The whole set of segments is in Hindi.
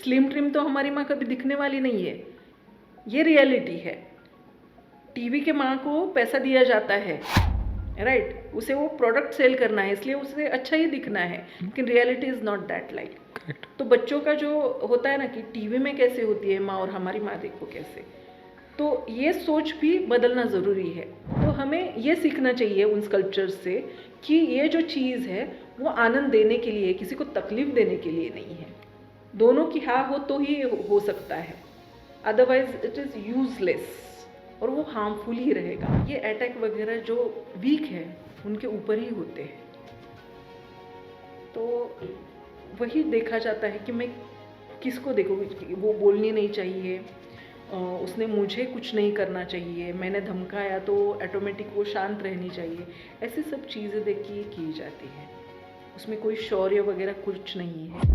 स्लिम ट्रिम तो हमारी माँ कभी दिखने वाली नहीं है, ये रियलिटी है। टीवी के माँ को पैसा दिया जाता है, राइट, उसे वो प्रोडक्ट सेल करना है, इसलिए उसे अच्छा ही दिखना है, लेकिन reality is not that like. तो बच्चों का जो होता है ना कि टीवी में कैसे होती है माँ और हमारी माँ देखो कैसे, तो ये सोच भी बदलना ज़रूरी है। तो हमें ये सीखना चाहिए उन स्कल्पचर्स से कि ये जो चीज़ है वो आनंद देने के लिए, किसी को तकलीफ देने के लिए नहीं है। दोनों की हाँ हो तो ही हो सकता है, अदरवाइज इट इज़ यूजलेस और वो हार्मफुल ही रहेगा। ये अटैक वगैरह जो वीक है उनके ऊपर ही होते हैं, तो वही देखा जाता है कि मैं किसको देखूँ, वो बोलनी नहीं चाहिए, उसने मुझे कुछ नहीं करना चाहिए, मैंने धमकाया तो ऑटोमेटिक वो शांत रहनी चाहिए, ऐसी सब चीज़ें देख के की जाती है, उसमें कोई शौर्य वगैरह कुछ नहीं है।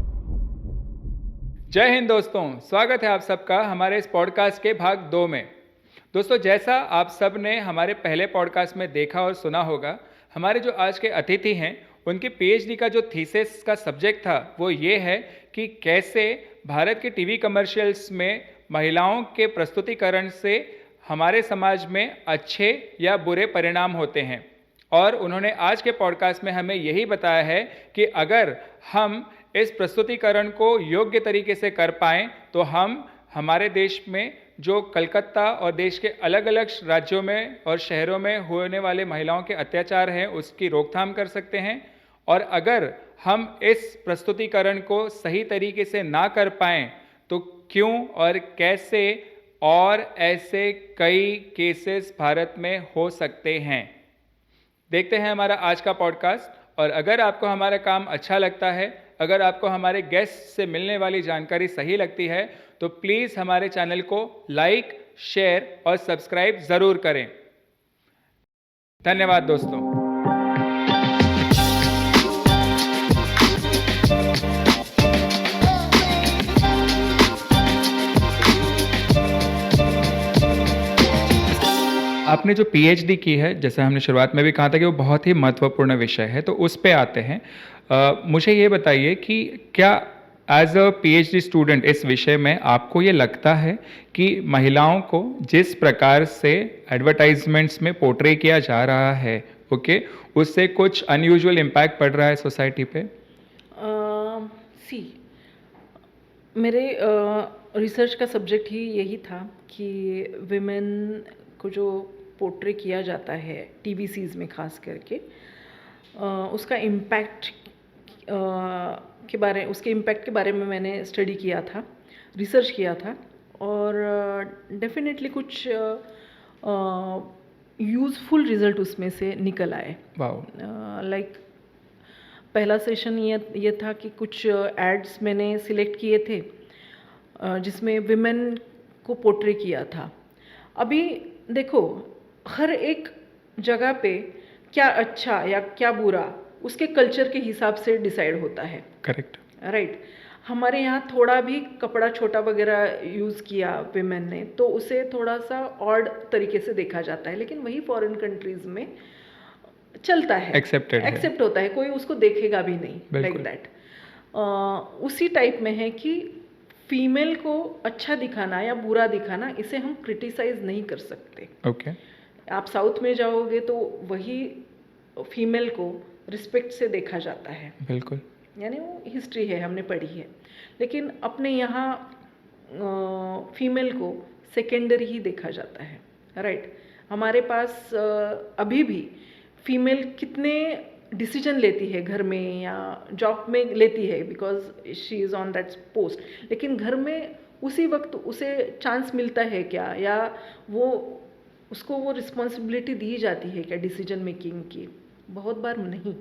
जय हिंद दोस्तों, स्वागत है आप सबका हमारे इस पॉडकास्ट के भाग 2 में। दोस्तों, जैसा आप सब ने हमारे पहले पॉडकास्ट में देखा और सुना होगा, हमारे जो आज के अतिथि हैं उनकी पीएचडी का जो थीसिस का सब्जेक्ट था वो ये है कि कैसे भारत के टीवी कमर्शियल्स में महिलाओं के प्रस्तुतिकरण से हमारे समाज में अच्छे या बुरे परिणाम होते हैं। और उन्होंने आज के पॉडकास्ट में हमें यही बताया है कि अगर हम इस प्रस्तुतिकरण को योग्य तरीके से कर पाएँ तो हम हमारे देश में जो कलकत्ता और देश के अलग अलग राज्यों में और शहरों में होने वाले महिलाओं के अत्याचार हैं उसकी रोकथाम कर सकते हैं। और अगर हम इस प्रस्तुतिकरण को सही तरीके से ना कर पाएँ तो क्यों और कैसे और ऐसे कई केसेस भारत में हो सकते हैं। देखते हैं हमारा आज का पॉडकास्ट। और अगर आपको हमारा काम अच्छा लगता है, अगर आपको हमारे गेस्ट से मिलने वाली जानकारी सही लगती है तो प्लीज़ हमारे चैनल को लाइक, शेयर और सब्सक्राइब ज़रूर करें। धन्यवाद दोस्तों। आपने जो पीएचडी की है, जैसे हमने शुरुआत में भी कहा था कि वो बहुत ही महत्वपूर्ण विषय है, तो उस पे आते हैं। मुझे ये बताइए कि क्या एज अ पीएचडी स्टूडेंट इस विषय में आपको ये लगता है कि महिलाओं को जिस प्रकार से एडवर्टाइजमेंट्स में पोर्ट्रे किया जा रहा है, ओके, उससे कुछ अनयूजुअल इम्पैक्ट पड़ रहा है सोसाइटी पे? मेरे रिसर्च का सब्जेक्ट ही यही था कि विमेन को जो पोर्ट्रे किया जाता है टीवी सीरीज़ में ख़ास करके, उसका इम्पैक्ट उसके इम्पैक्ट के बारे में मैंने स्टडी किया था, रिसर्च किया था, और डेफिनेटली कुछ यूज़फुल रिज़ल्ट उसमें से निकल आए। लाइक पहला सेशन ये था कि कुछ एड्स मैंने सिलेक्ट किए थे जिसमें विमेन को पोर्ट्रे किया था। अभी देखो, हर एक जगह पे क्या अच्छा या क्या बुरा उसके कल्चर के हिसाब से डिसाइड होता है। Correct, right. हमारे यहाँ थोड़ा भी कपड़ा छोटा वगैरह यूज़ किया विमेन ने तो उसे थोड़ा सा ऑड तरीके से देखा जाता है, लेकिन वही फॉरेन कंट्रीज में चलता है, एक्सेप्ट होता है, कोई उसको देखेगा भी नहीं, लाइक दैट। उसी टाइप में है कि फीमेल को अच्छा दिखाना या बुरा दिखाना, इसे हम क्रिटिसाइज नहीं कर सकते। ओके। आप साउथ में जाओगे तो वही फीमेल को रिस्पेक्ट से देखा जाता है, बिल्कुल, यानी वो हिस्ट्री है, हमने पढ़ी है। लेकिन अपने यहाँ फीमेल को सेकेंडरी ही देखा जाता है, राइट। हमारे पास अभी भी फीमेल कितने डिसीजन लेती है घर में या जॉब में लेती है, because she is on that post, लेकिन घर में उसी वक्त उसे चांस मिलता है क्या, या उसको वो रिस्पॉन्सिबिलिटी दी जाती है क्या डिसीजन मेकिंग की? बहुत बार नहीं।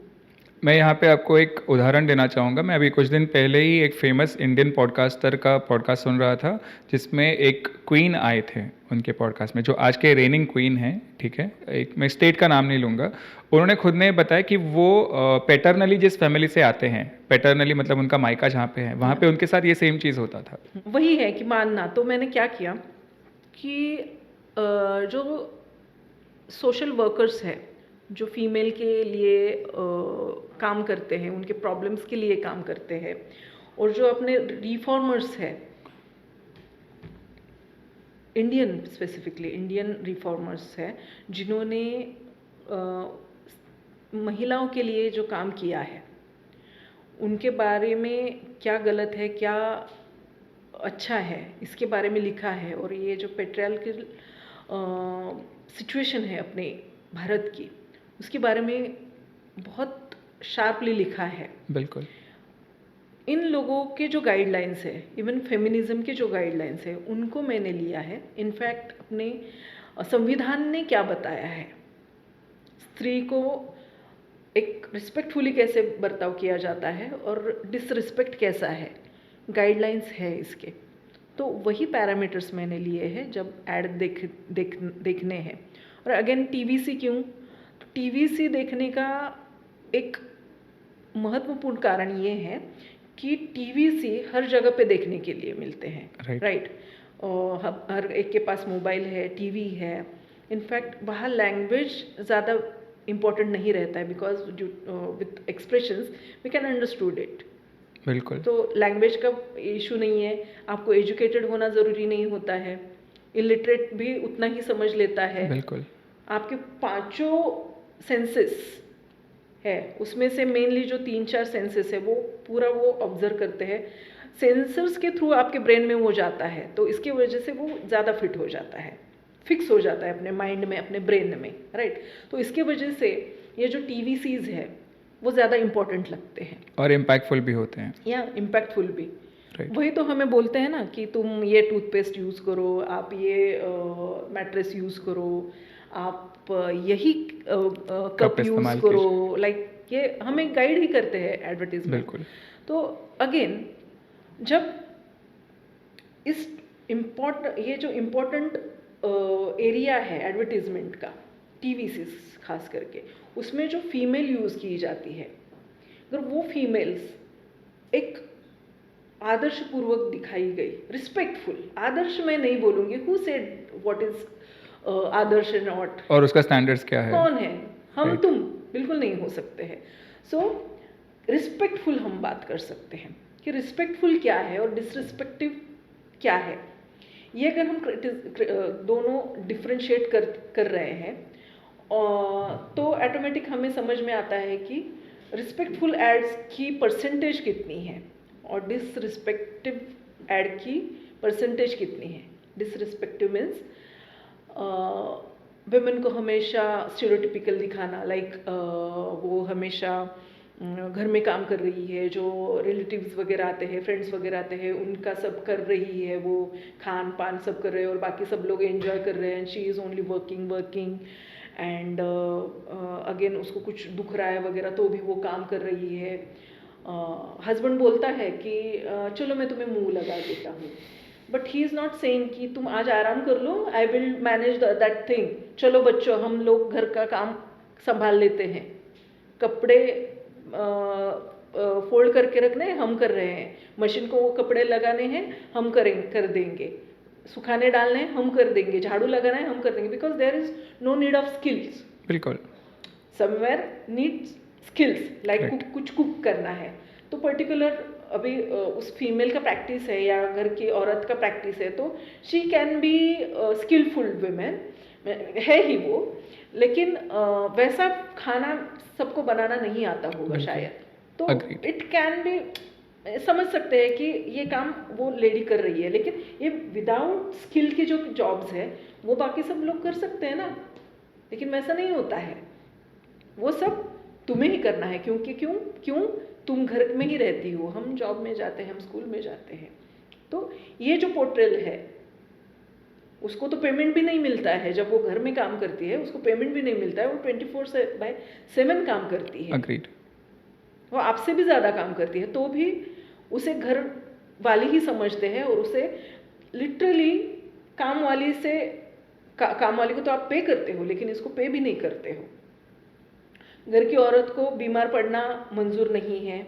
मैं यहाँ पे आपको एक उदाहरण देना चाहूँगा। मैं अभी कुछ दिन पहले ही एक फेमस इंडियन पॉडकास्टर का पॉडकास्ट सुन रहा था जिसमें एक क्वीन आए थे उनके पॉडकास्ट में, जो आज के रेनिंग क्वीन हैं, ठीक है, एक मैं स्टेट का नाम नहीं लूँगा। उन्होंने खुद ने बताया कि वो पैटर्नली जिस फैमिली से आते हैं, पैटर्नली मतलब उनका मायका जहाँ पे है, वहाँ पे उनके साथ ये सेम चीज़ होता था। वही है कि मानना, तो मैंने क्या किया कि जो सोशल वर्कर्स है जो फीमेल के लिए काम करते हैं, उनके प्रॉब्लम्स के लिए काम करते हैं, और जो अपने रिफॉर्मर्स है, इंडियन स्पेसिफिकली इंडियन रिफॉर्मर्स है, जिन्होंने महिलाओं के लिए जो काम किया है, उनके बारे में क्या गलत है, क्या अच्छा है, इसके बारे में लिखा है। और ये जो पेट्रियार्कल सिचुएशन है अपने भारत की, उसके बारे में बहुत शार्पली लिखा है। बिल्कुल। इन लोगों के जो गाइडलाइंस है, इवन फेमिनिज्म के जो गाइडलाइंस है, उनको मैंने लिया है। इनफैक्ट अपने संविधान ने क्या बताया है, स्त्री को एक रिस्पेक्टफुली कैसे बर्ताव किया जाता है और डिसरिस्पेक्ट कैसा है, गाइडलाइंस है इसके। तो वही पैरामीटर्स मैंने लिए हैं जब ऐड देखने हैं। और अगेन टीवीसी क्यों? तो टीवीसी देखने का एक महत्वपूर्ण कारण ये है कि टीवीसी हर जगह पे देखने के लिए मिलते हैं, राइट। और हर एक के पास मोबाइल है, टीवी है। इनफैक्ट वहाँ लैंग्वेज ज़्यादा इम्पोर्टेंट नहीं रहता है, because with expressions we can understood it. बिल्कुल। तो लैंग्वेज का इशू नहीं है, आपको एजुकेटेड होना ज़रूरी नहीं होता है, इलिटरेट भी उतना ही समझ लेता है। बिल्कुल। आपके 5 सेंसेस है, उसमें से मेनली जो 3-4 सेंसेस है वो पूरा वो ऑब्जर्व करते हैं। सेंसर्स के थ्रू आपके ब्रेन में वो जाता है, तो इसकी वजह से वो ज़्यादा फिट हो जाता है, फिक्स हो जाता है अपने माइंड में, अपने ब्रेन में, राइट। तो इसके वजह से ये जो टीवीसीज है वो ज़्यादा इम्पोर्टेंट लगते हैं और इम्पैक्टफुल भी होते हैं। या इम्पैक्टफुल भी। Right. वही तो हमें बोलते हैं ना कि तुम ये टूथपेस्ट यूज़ करो, आप ये मैट्रेस यूज़ करो, आप यही कप यूज़ करो, लाइक ये हमें गाइड ही करते हैं एडवर्टीजमेंट। बिल्कुल। तो अगेन जब इस ये जो इम्पोर्टेंट एरिया है एडवर्टीजमेंट का, टीवीसी खास करके, उसमें जो फीमेल यूज़ की जाती है, अगर वो फीमेल्स एक आदर्श पूर्वक दिखाई गई, रिस्पेक्टफुल, आदर्श मैं नहीं बोलूँगी, who said what is Adarsh and not, और उसका स्टैंडर्ड्स क्या है, कौन है हम, Right. तुम बिल्कुल नहीं हो सकते हैं। सो रिस्पेक्टफुल हम बात कर सकते हैं कि रिस्पेक्टफुल क्या है और डिसरिस्पेक्टिव क्या है। ये अगर हम दोनों डिफ्रेंशिएट कर रहे हैं तो ऑटोमेटिक हमें समझ में आता है कि रिस्पेक्टफुल एड्स की परसेंटेज कितनी है और डिसरिस्पेक्टिव एड की परसेंटेज कितनी है। डिसरिस्पेक्टिव मीन्स वुमेन को हमेशा स्टीरियोटिपिकल दिखाना, लाइक वो हमेशा घर में काम कर रही है, जो रिलेटिव्स वगैरह आते हैं, फ्रेंड्स वगैरह आते हैं, उनका सब कर रही है, वो खान पान सब कर रहे हैं और बाकी सब लोग एंजॉय कर रहे हैं, she is only working and again उसको कुछ दुख रहा है वगैरह तो भी वो काम कर रही है। हस्बैंड बोलता है कि चलो मैं तुम्हें मुंह लगा देता हूँ, but he is not saying कि तुम आज आराम कर लो, I will manage that thing, चलो बच्चों हम लोग घर का काम संभाल लेते हैं, कपड़े फोल्ड करके रखने हम कर रहे हैं, मशीन को वो कपड़े लगाने हैं हम कर देंगे, सुखाने डालने हम कर देंगे, झाड़ू लगाना है हम कर देंगे, because there is no need of skills. बिल्कुल। समवेयर नीड्स स्किल्स, लाइक कुछ कुक करना है तो पर्टिकुलर अभी उस फीमेल का प्रैक्टिस है या घर की औरत का प्रैक्टिस है, तो she can be skillful women है ही वो, लेकिन वैसा खाना सबको बनाना नहीं आता होगा शायद, तो इट कैन बी, समझ सकते हैं कि ये काम वो लेडी कर रही है, लेकिन ये विदाउट स्किल की जो जॉब्स है वो बाकी सब लोग कर सकते हैं ना, लेकिन वैसा नहीं होता है, वो सब तुम्हें ही करना है, क्योंकि क्यों तुम घर में ही रहती हो, हम जॉब में जाते हैं, हम स्कूल में जाते हैं। तो ये जो पोर्ट्रेल है उसको तो पेमेंट भी नहीं मिलता है, जब वो घर में काम करती है उसको पेमेंट भी नहीं मिलता है, वो 24/7 काम करती है। Agreed. वो आपसे भी ज़्यादा काम करती है, तो भी उसे घर वाली ही समझते हैं और उसे लिटरली काम वाली को तो आप पे करते हो, लेकिन इसको पे भी नहीं करते हो। घर की औरत को बीमार पड़ना मंजूर नहीं है,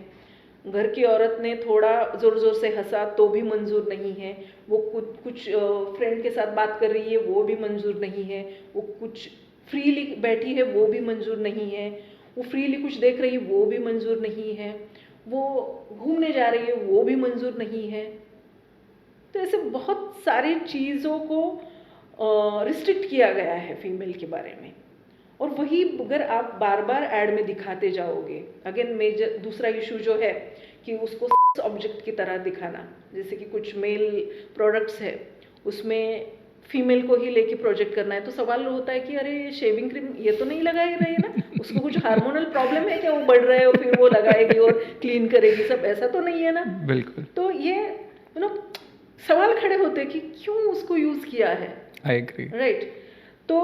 घर की औरत ने थोड़ा ज़ोर ज़ोर से हंसा तो भी मंजूर नहीं है, वो कुछ फ्रेंड के साथ बात कर रही है वो भी मंजूर नहीं है, वो कुछ फ्रीली बैठी है वो भी मंजूर नहीं है, वो फ्रीली कुछ देख रही है वो भी मंजूर नहीं है, वो घूमने जा रही है वो भी मंजूर नहीं है। तो ऐसे बहुत सारी चीज़ों को रिस्ट्रिक्ट किया गया है फीमेल के बारे में। और वही अगर आप बार बार ऐड में दिखाते जाओगे, अगेन मेजर दूसरा इशू जो है कि उसको ऑब्जेक्ट की तरह दिखाना, जैसे कि कुछ मेल प्रोडक्ट्स है उसमें फीमेल को ही लेके प्रोजेक्ट करना है, तो सवाल होता है कि अरे शेविंग क्रीम ये तो नहीं लगा ही रही है ना, उसको कुछ हार्मोनल प्रॉब्लम है क्या, वो बढ़ रहा है और फिर वो लगाएगी और क्लीन करेगी, सब ऐसा तो नहीं है ना। बिल्कुल। तो ये सवाल खड़े होते हैं कि क्यों उसको यूज किया है। I agree. राइट। तो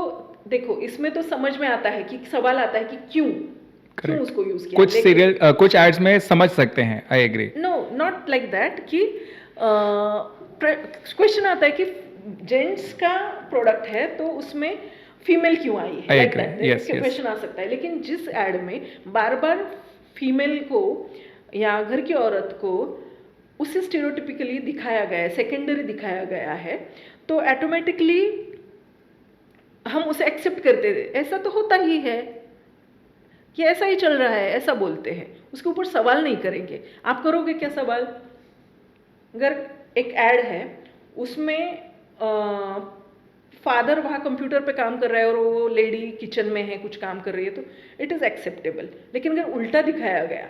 देखो इसमें तो समझ में आता है कि सवाल आता है कि क्यों उसको यूज किया। कुछ सीरियल कुछ एड्स में समझ सकते हैं। I agree. No not like that कि क्वेश्चन आता है कि जेंट्स का प्रोडक्ट है तो उसमें फीमेल क्यों आई है, लाइक दैट क्वेश्चन आ सकता है। लेकिन जिस एड में बार बार फीमेल को या घर की औरत को उसे स्टेरियोटिपिकली दिखाया गया है, सेकेंडरी दिखाया गया है, तो ऑटोमेटिकली हम उसे एक्सेप्ट करते थे, ऐसा तो होता ही है कि ऐसा ही चल रहा है, ऐसा बोलते हैं, उसके ऊपर सवाल नहीं करेंगे। आप करोगे क्या सवाल? अगर एक ऐड है उसमें फादर वहाँ कंप्यूटर पे काम कर रहा है और वो लेडी किचन में है कुछ काम कर रही है, तो इट इज़ एक्सेप्टेबल। लेकिन अगर उल्टा दिखाया गया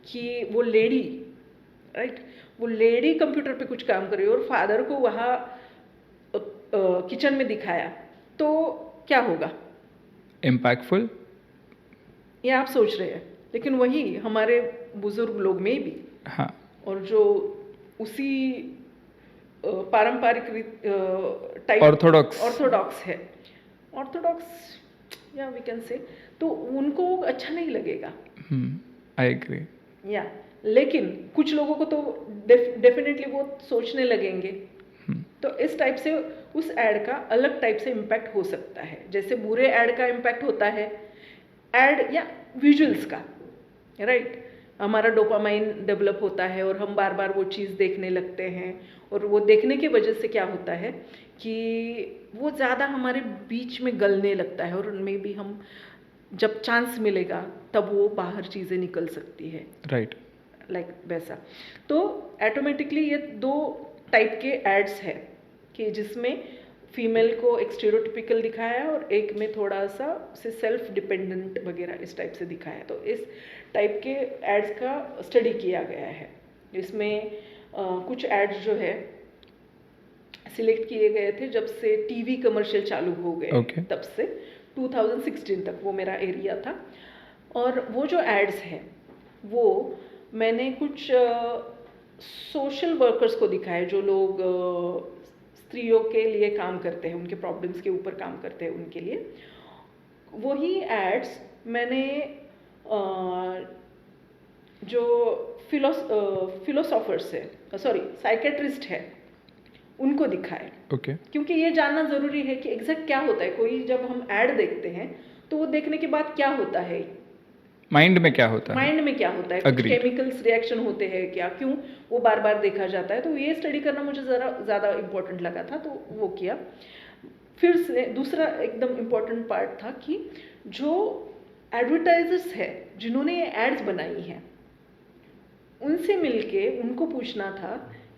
कि वो लेडी, राइट, वो लेडी कंप्यूटर पे कुछ काम कर रही है और फादर को वहाँ किचन में दिखाया, तो क्या होगा? इम्पैक्टफुल, ये आप सोच रहे हैं, लेकिन वही हमारे बुजुर्ग लोग में भी, हाँ, और जो उसी पारंपरिक टाइप ऑर्थोडॉक्स है, ऑर्थोडॉक्स या वी कैन से, तो उनको अच्छा नहीं लगेगा। I agree. या लेकिन कुछ लोगों को तो डेफिनेटली वो सोचने लगेंगे। तो इस टाइप से उस ऐड का अलग टाइप से इम्पैक्ट हो सकता है, जैसे बुरे ऐड का इम्पैक्ट होता है ऐड या विजुअल्स का, राइट। हमारा डोपामाइन डेवलप होता है और हम बार बार वो चीज़ देखने लगते हैं, और वो देखने की वजह से क्या होता है कि वो ज़्यादा हमारे बीच में गलने लगता है, और उनमें भी हम जब चांस मिलेगा तब वो बाहर चीज़ें निकल सकती है, राइट, लाइक वैसा। तो ऑटोमेटिकली ये दो टाइप के एड्स हैं कि जिसमें फीमेल को एक स्टेरियोटिपिकल दिखाया और एक में थोड़ा सा उसे सेल्फ डिपेंडेंट वगैरह इस टाइप से दिखाया। तो इस टाइप के एड्स का स्टडी किया गया है। इसमें कुछ एड्स जो है सिलेक्ट किए गए थे जब से टीवी कमर्शियल चालू हो गए, तब से 2016 तक वो मेरा एरिया था। और वो जो एड्स हैं वो मैंने कुछ सोशल वर्कर्स को दिखाए, जो लोग स्त्रियों के लिए काम करते हैं, उनके प्रॉब्लम्स के ऊपर काम करते हैं, उनके लिए वही एड्स मैंने जो फिलोसोफर्स है, सॉरी साइकेट्रिस्ट है, उनको दिखाए। क्योंकि ये जानना ज़रूरी है कि एग्जैक्ट क्या होता है। कोई जब हम ऐड देखते हैं तो वो देखने के बाद क्या होता है, माइंड में क्या होता है, माइंड में क्या होता है, कुछ केमिकल्स रिएक्शन होते हैं क्या, क्यों वो बार बार देखा जाता है। तो ये स्टडी करना मुझे ज़रा ज़्यादा इम्पोर्टेंट लगा था, तो वो किया। फिर से दूसरा एकदम इम्पोर्टेंट पार्ट था कि जो एडवर्टाइजर्स है जिन्होंने ये एड्स बनाई हैं, उनसे मिलके उनको पूछना था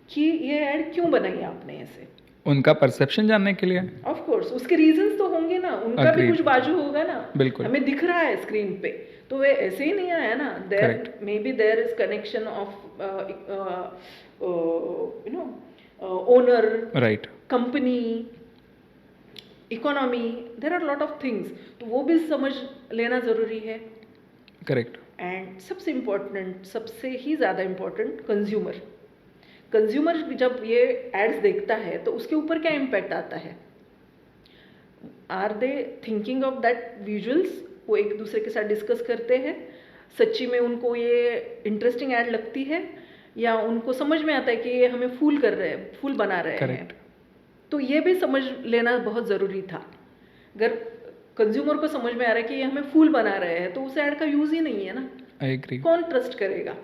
कि ये ऐड क्यों बनाई आपने, ऐसे उनका परसेप्शन जानने के लिए। ऑफ कोर्स उसके रीजंस तो होंगे ना, उनका भी कुछ बाजू होगा ना। बिल्कुल, हमें दिख रहा है स्क्रीन पे, तो वे ऐसे ही नहीं आया ना। There may be there is connection of you know owner, right, company, economy, there are lot of things, तो वो भी समझ लेना ज़रूरी है। करेक्ट। एंड सबसे इम्पोर्टेंट, सबसे ही ज़्यादा इम्पोर्टेंट, कंज्यूमर जब ये एड्स देखता है तो उसके ऊपर क्या इम्पैक्ट आता है। Are they thinking of that visuals, वो एक दूसरे के साथ डिस्कस करते हैं, सच्ची में उनको ये इंटरेस्टिंग ऐड लगती है, या उनको समझ में आता है कि ये हमें फूल कर रहे हैं, फूल बना रहे हैं। तो ये भी समझ लेना बहुत ज़रूरी था। अगर कंज्यूमर को समझ में आ रहा है कि ये हमें फूल बना रहे हैं, तो उस ऐड का यूज़ ही नहीं है ना। I agree. कौन ट्रस्ट करेगा,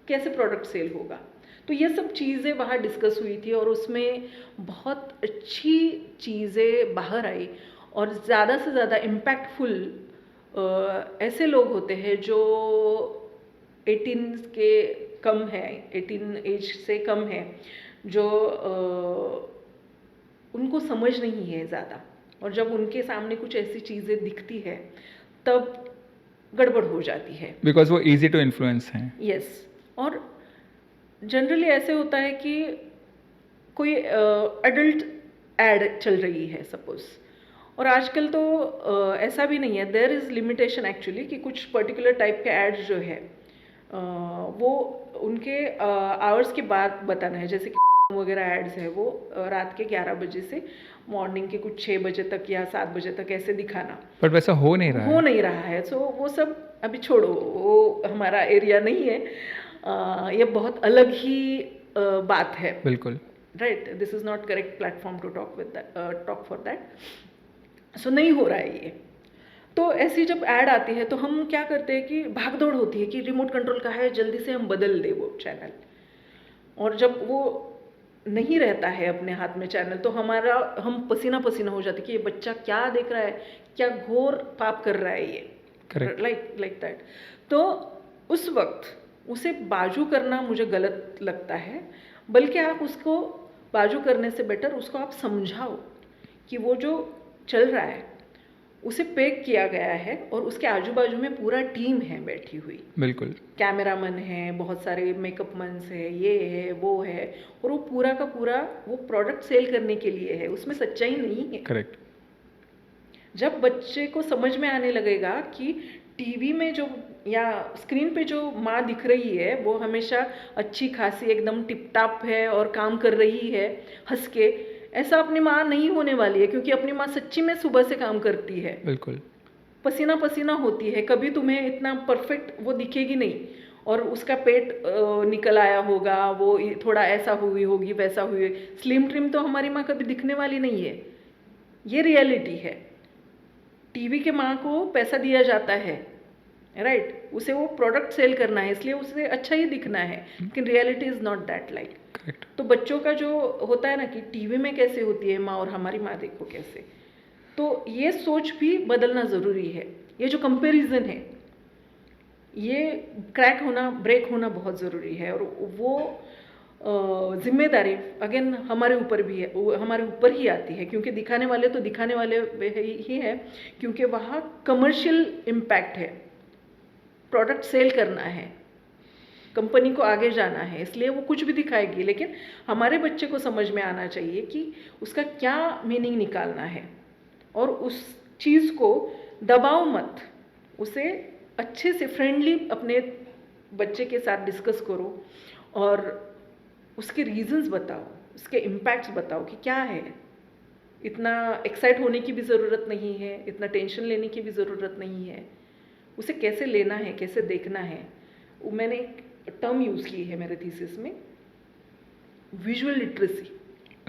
कैसे प्रोडक्ट सेल होगा। तो ये सब चीज़ें वहाँ डिस्कस हुई थी, और उसमें बहुत अच्छी चीज़ें बाहर आई, और ज़्यादा से ज़्यादा इम्पैक्टफुल ऐसे लोग होते हैं जो 18 के कम है, 18 एज से कम है, जो उनको समझ नहीं है ज़्यादा, और जब उनके सामने कुछ ऐसी चीज़ें दिखती है तब गड़बड़ हो जाती है, बिकॉज वो इजी टू इन्फ्लुएंस हैं। यस। और जनरली ऐसे होता है कि कोई एडल्ट एड चल रही है सपोज, और आजकल तो ऐसा भी नहीं है, देयर इज़ लिमिटेशन एक्चुअली, कि कुछ पर्टिकुलर टाइप के एड्स जो है वो उनके आवर्स के बाद बताना है, जैसे कि वगैरह एड्स है वो रात के 11 बजे से मॉर्निंग के कुछ 6 बजे तक या 7 बजे तक ऐसे दिखाना, बट वैसा हो नहीं रहा है। सो वो सब अभी छोड़ो, वो हमारा एरिया नहीं है, ये बहुत अलग ही बात है, बिल्कुल, right. This is not correct platform to talk for that. So नहीं हो रहा है ये। तो ऐसी जब ऐड आती है तो हम क्या करते हैं कि भागदौड़ होती है कि रिमोट कंट्रोल का है, जल्दी से हम बदल दे वो चैनल, और जब वो नहीं रहता है अपने हाथ में चैनल तो हम पसीना पसीना हो जाते कि ये बच्चा क्या देख रहा है, क्या घोर पाप कर रहा है ये, लाइक दैट। तो उस वक्त उसे बाजू करना मुझे गलत लगता है, बल्कि आप उसको बाजू करने से बेटर उसको आप समझाओ कि वो जो चल रहा है उसे पैक किया गया है, और उसके आजू बाजू में पूरा टीम है बैठी हुई, बिल्कुल, कैमरामैन है, बहुत सारे मेकअप मैन्स है, ये है वो है, और वो पूरा का पूरा वो प्रोडक्ट सेल करने के लिए है, उसमें सच्चाई नहीं है। करेक्ट। जब बच्चे को समझ में आने लगेगा कि टीवी में जो या स्क्रीन पे जो माँ दिख रही है वो हमेशा अच्छी खासी एकदम टिप टाप है और काम कर रही है हंस के, ऐसा अपनी माँ नहीं होने वाली है, क्योंकि अपनी माँ सच्ची में सुबह से काम करती है, बिल्कुल, पसीना पसीना होती है, कभी तुम्हें इतना परफेक्ट वो दिखेगी नहीं, और उसका पेट निकल आया होगा, वो थोड़ा ऐसा हुई होगी वैसा हुई, स्लिम ट्रिम तो हमारी माँ कभी दिखने वाली नहीं है। ये रियलिटी है। टीवी के माँ को पैसा दिया जाता है, राइट, उसे वो प्रोडक्ट सेल करना है, इसलिए उसे अच्छा ही दिखना है, लेकिन reality is not that like. Correct. तो बच्चों का जो होता है ना कि टीवी में कैसे होती है माँ और हमारी माँ देखो कैसे, तो ये सोच भी बदलना ज़रूरी है। ये जो कंपैरिजन है ये क्रैक होना, ब्रेक होना बहुत ज़रूरी है, और वो जिम्मेदारी अगेन हमारे ऊपर भी है, हमारे ऊपर ही आती है, क्योंकि दिखाने वाले तो दिखाने वाले ही है, क्योंकि वहाँ कमर्शियल इम्पैक्ट है, प्रोडक्ट सेल करना है, कंपनी को आगे जाना है, इसलिए वो कुछ भी दिखाएगी, लेकिन हमारे बच्चे को समझ में आना चाहिए कि उसका क्या मीनिंग निकालना है, और उस चीज़ को दबाओ मत, उसे अच्छे से फ्रेंडली अपने बच्चे के साथ डिस्कस करो, और उसके रीजंस बताओ, उसके इम्पैक्ट्स बताओ कि क्या है। इतना एक्साइट होने की भी ज़रूरत नहीं है, इतना टेंशन लेने की भी ज़रूरत नहीं है, उसे कैसे लेना है, कैसे देखना है। मैंने एक टर्म यूज़ की है मेरे थीसिस में, विजुअल लिटरेसी,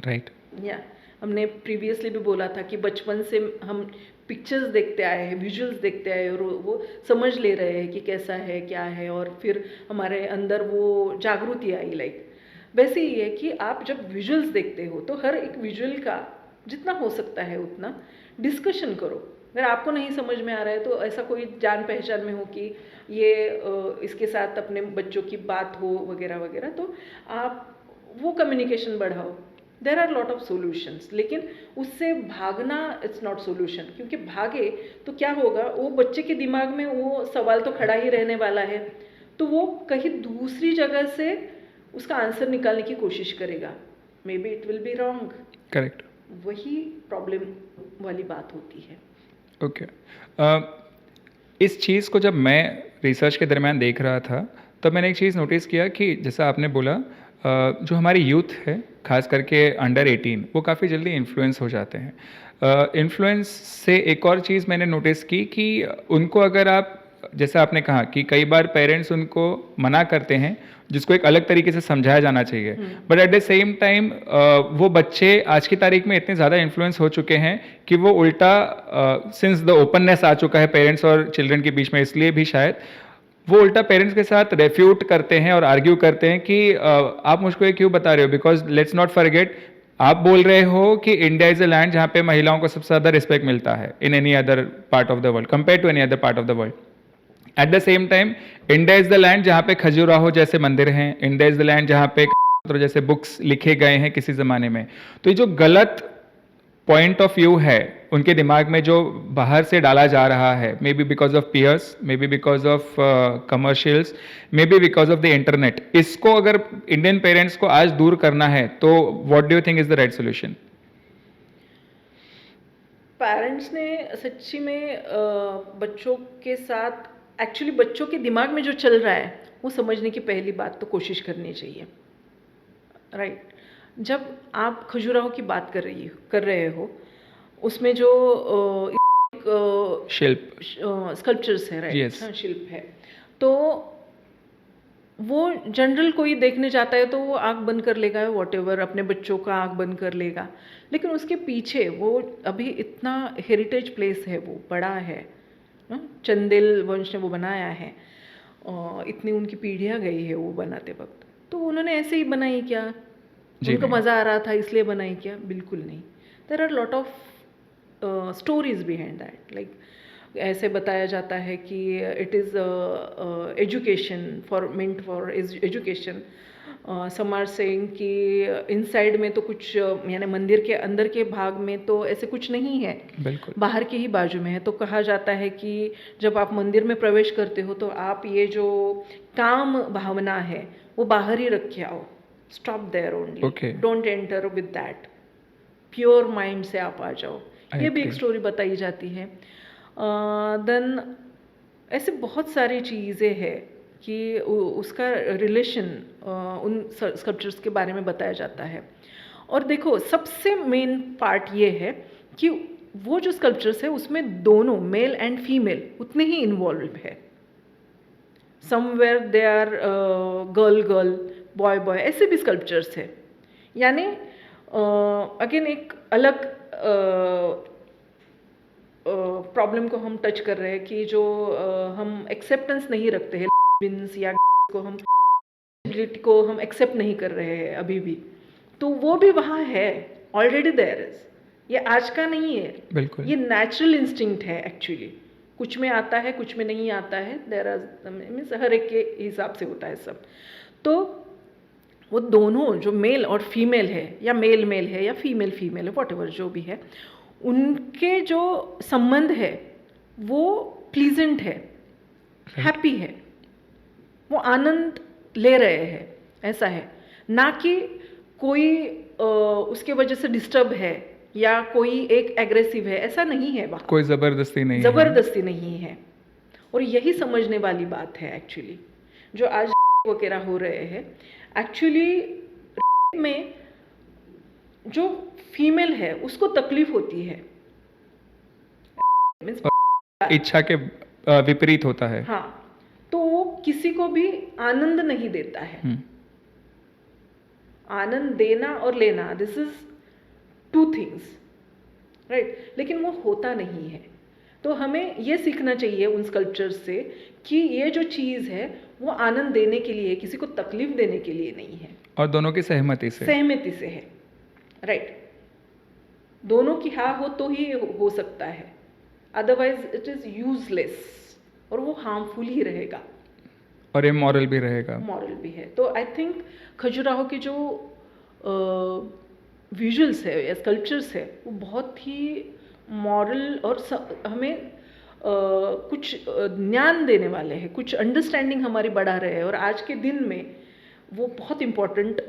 राइट। या हमने प्रीवियसली भी बोला था कि बचपन से हम पिक्चर्स देखते आए हैं, विजुअल्स देखते आए, और वो समझ ले रहे हैं कि कैसा है क्या है, और फिर हमारे अंदर वो जागृति आई। लाइक वैसे ही है कि आप जब विजुअल्स देखते हो तो हर एक विजुअल का जितना हो सकता है उतना डिस्कशन करो। अगर आपको नहीं समझ में आ रहा है तो ऐसा कोई जान पहचान में हो कि ये इसके साथ अपने बच्चों की बात हो वगैरह वगैरह, तो आप वो कम्युनिकेशन बढ़ाओ। There are lot of solutions, लेकिन उससे भागना इट्स नॉट सोल्यूशन, क्योंकि भागे तो क्या होगा, वो बच्चे के दिमाग में वो सवाल तो खड़ा ही रहने वाला है, तो वो कहीं दूसरी जगह से उसका आंसर निकालने की कोशिश करेगा, may be it will be wrong. Correct. वही प्रॉब्लम वाली बात होती है। ओके। इस चीज़ को जब मैं रिसर्च के दरमियान देख रहा था तब मैंने एक चीज़ नोटिस किया कि जैसा आपने बोला, जो हमारी यूथ है खास करके अंडर 18 वो काफ़ी जल्दी इन्फ्लुएंस हो जाते हैं। इन्फ्लुएंस से एक और चीज़ मैंने नोटिस की कि उनको अगर आप, जैसा आपने कहा कि कई बार पेरेंट्स उनको मना करते हैं, जिसको एक अलग तरीके से समझाया जाना चाहिए, but at the same time वो बच्चे आज की तारीख में इतने ज़्यादा इन्फ्लुएंस हो चुके हैं कि वो उल्टा, सिंस द ओपननेस आ चुका है पेरेंट्स और चिल्ड्रन के बीच में, इसलिए भी शायद वो उल्टा पेरेंट्स के साथ रेफ्यूट करते हैं और आर्ग्यू करते हैं कि आप मुझको ये क्यों बता रहे हो, बिकॉज लेट्स नॉट फॉरगेट, आप बोल रहे हो कि इंडिया इज़ अ लैंड जहाँ पे महिलाओं को सबसे ज़्यादा रिस्पेक्ट मिलता है in any other part of the world, compare to any other part of the world. At the same time India is the land जहाँ पे खजुराहो जैसे मंदिर हैं, इंडिया इज द लैंड जहाँ पे जैसे बुक्स लिखे गए हैं किसी ज़माने में। तो ये जो गलत पॉइंट ऑफ व्यू है उनके दिमाग में जो बाहर से डाला जा रहा है, maybe because of peers, maybe because of commercials, maybe because of the internet, इसको अगर इंडियन पेरेंट्स को आज दूर करना है तो what do you think is the right solution? Parents ने सच्ची में बच्चों के साथ एक्चुअली बच्चों के दिमाग में जो चल रहा है वो समझने की पहली बात तो कोशिश करनी चाहिए, राइट। जब आप खजुराहो की बात कर रहे हो, उसमें जो शिल्प स्कल्पचर्स है, राइट, Yes. हाँ, शिल्प है, तो वो जनरल कोई देखने जाता है तो वो आँख बंद कर लेगा, वॉटेवर, अपने बच्चों का आँख बंद कर लेगा। लेकिन उसके पीछे वो अभी इतना हेरिटेज प्लेस है, वो बड़ा है, चंदेल वंश ने वो बनाया है, इतनी उनकी पीढ़ियाँ गई है वो बनाते वक्त। तो उन्होंने ऐसे ही बनाई क्या? उनको मज़ा आ रहा था इसलिए बनाई क्या? बिल्कुल नहीं। There are lot of stories behind that. Like ऐसे बताया जाता है कि it is education for meant for education. Some are saying कि इनसाइड में तो कुछ यानी मंदिर के अंदर के भाग में तो ऐसे कुछ नहीं है, बिल्कुल बाहर के ही बाजू में है। तो कहा जाता है कि जब आप मंदिर में प्रवेश करते हो तो आप ये जो काम भावना है वो बाहर ही रख के आओ, stop there only, Okay. Don't enter with that, pure mind से आप आ जाओ। I ये भी एक agree. स्टोरी बताई जाती है। देन ऐसे बहुत सारी चीज़ें हैं कि उसका रिलेशन उन स्कल्पचर्स के बारे में बताया जाता है। और देखो सबसे मेन पार्ट ये है कि वो जो स्कल्पचर्स है उसमें दोनों मेल एंड फीमेल उतने ही इन्वॉल्व है। Somewhere they are girl girl, boy boy, ऐसे भी स्कल्पचर्स है। यानी अगेन एक अलग प्रॉब्लम को हम टच कर रहे हैं कि जो हम एक्सेप्टेंस नहीं रखते हैं या को हम एक्सेप्ट नहीं कर रहे हैं अभी भी, तो वो भी वहाँ है, ऑलरेडी देयर इज। ये आज का नहीं है, बिल्कुल ये नेचुरल इंस्टिंक्ट है एक्चुअली। कुछ में आता है, कुछ में नहीं आता है, देयर आर मीन्स हर एक के हिसाब से होता है सब। तो वो दोनों जो मेल और फीमेल है, या मेल मेल है या फीमेल फीमेल है, वॉट एवर जो भी है, उनके जो संबंध है वो प्लीजेंट है, हैप्पी है, वो आनंद ले रहे हैं, ऐसा है। ना कि कोई उसके वजह से डिस्टर्ब है या कोई एक एग्रेसिव है, ऐसा नहीं है वहाँ, कोई ज़बरदस्ती नहीं है। ज़बरदस्ती नहीं है। और यही समझने वाली बात है एक्चुअली, जो आज वगैरह हो रहे हैं। एक्चुअली में जो फीमेल है उसको तकलीफ होती है, इच्छा के विपरीत होता है। हाँ, तो वो किसी को भी आनंद नहीं देता है। आनंद देना और लेना, this is two things, right. लेकिन वो होता नहीं है। तो हमें ये सीखना चाहिए उन स्कल्पचर्स से कि ये जो चीज़ है वो आनंद देने के लिए, किसी को तकलीफ देने के लिए नहीं है, और दोनों की सहमति से है, राइट। दोनों की हाँ हो तो ही हो सकता है, अदरवाइज इट इज यूजलेस और वो हार्मफुल ही रहेगा और इमोरल भी रहेगा। मॉरल भी है। तो आई थिंक खजुराहो के जो विजुअल्स है या स्कल्पचर्स है वो बहुत ही मॉरल और हमें कुछ ज्ञान देने वाले हैं, कुछ अंडरस्टैंडिंग हमारी बढ़ा रहे हैं। और आज के दिन में वो बहुत इम्पोर्टेंट,